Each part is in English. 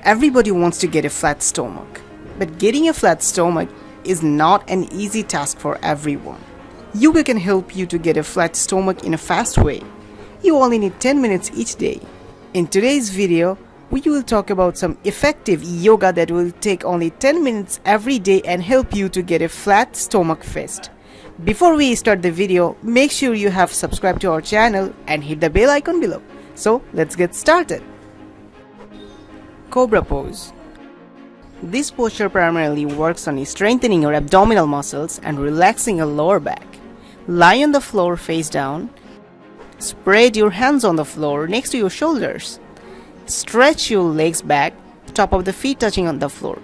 Everybody wants to get a flat stomach, but getting a flat stomach is not an easy task for everyone. Yoga can help you to get a flat stomach in a fast way. You only need 10 minutes each day. In today's video, we will talk about some effective yoga that will take only 10 minutes every day and help you to get a flat stomach fast. Before we start the video, make sure you have subscribed to our channel and hit the bell icon below. So let's get started. Cobra Pose. This posture primarily works on strengthening your abdominal muscles and relaxing your lower back. Lie on the floor face down. Spread your hands on the floor next to your shoulders. Stretch your legs back, top of the feet touching on the floor.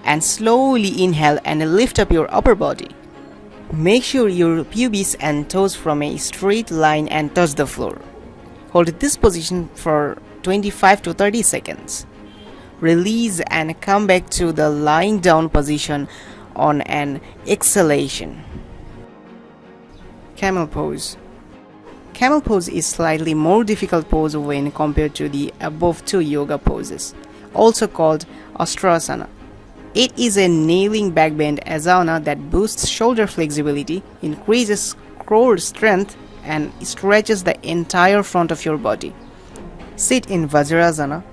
And slowly inhale and lift up your upper body. Make sure your pubis and toes form a straight line and touch the floor. Hold this position for 25 to 30 seconds. Release and come back to the lying down position on an exhalation. Camel Pose. Camel Pose is slightly more difficult pose when compared to the above two yoga poses, also called Astrasana. It is a kneeling back bend asana that boosts shoulder flexibility, increases core strength, and stretches the entire front of your body. Sit in Vajrasana.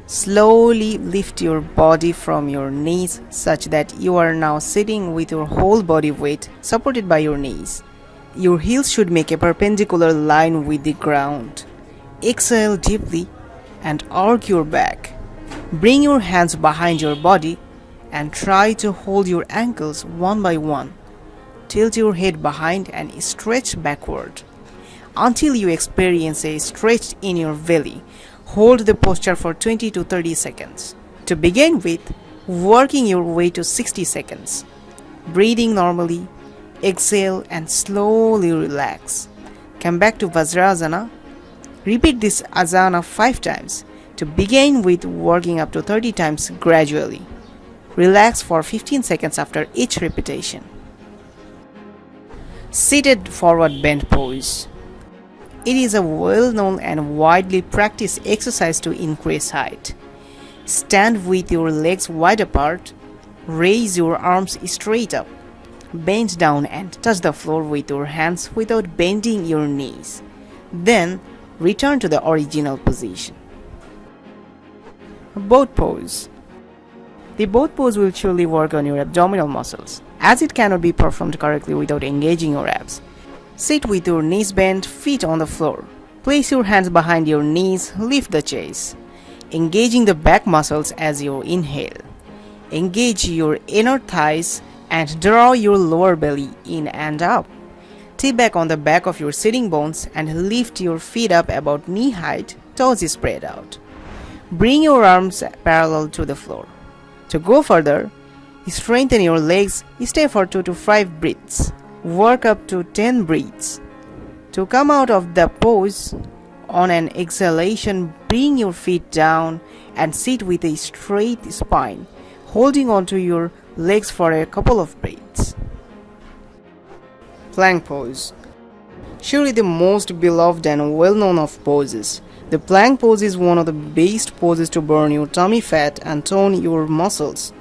Slowly lift your body from your knees such that you are now sitting with your whole body weight supported by your knees. Your heels should make a perpendicular line with the ground. Exhale deeply and arc your back. Bring your hands behind your body and try to hold your ankles one by one. Tilt your head behind and stretch backward until you experience a stretch in your belly. Hold the posture for 20 to 30 seconds. To begin with, working your way to 60 seconds. Breathing normally, exhale and slowly relax. Come back to Vajrasana. Repeat this asana 5 times. To begin with, working up to 30 times gradually. Relax for 15 seconds after each repetition. Seated forward bend pose. It is a well-known and widely practiced exercise to increase height. Stand with your legs wide apart. Raise your arms straight up. Bend down and touch the floor with your hands without bending your knees. Then return to the original position. Boat pose. The boat pose will surely work on your abdominal muscles, as it cannot be performed correctly without engaging your abs. Sit with your knees bent, feet on the floor. Place your hands behind your knees, lift the chest, engaging the back muscles as you inhale. Engage your inner thighs and draw your lower belly in and up. Tip back on the back of your sitting bones and lift your feet up about knee height, toes spread out. Bring your arms parallel to the floor. To go further, strengthen your legs, stay for 2 to 5 breaths. Work up to 10 breaths. To come out of the pose, on an exhalation, bring your feet down and sit with a straight spine, holding onto your legs for a couple of breaths. Plank pose. Surely the most beloved and well-known of poses. The plank pose is one of the best poses to burn your tummy fat and tone your muscles.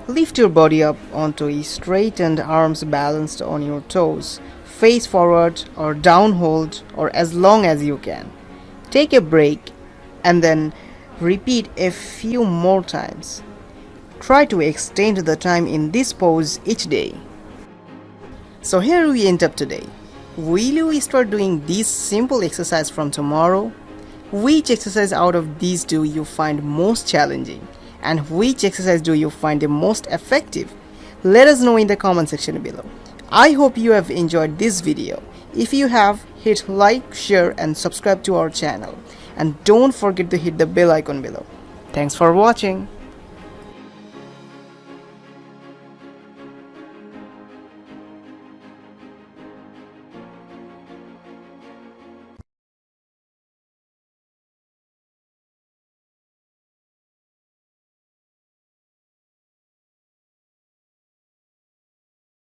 Lift your body up onto a straightened arms balanced on your toes. Face forward or down hold or as long as you can. Take a break and then repeat a few more times. Try to extend the time in this pose each day. So here we end up today. Will you start doing this simple exercise from tomorrow? Which exercise out of these do you find most challenging? And which exercise do you find the most effective? Let us know in the comment section below. I hope you have enjoyed this video. If you have, hit like, share and subscribe to our channel. And don't forget to hit the bell icon below. Thanks for watching.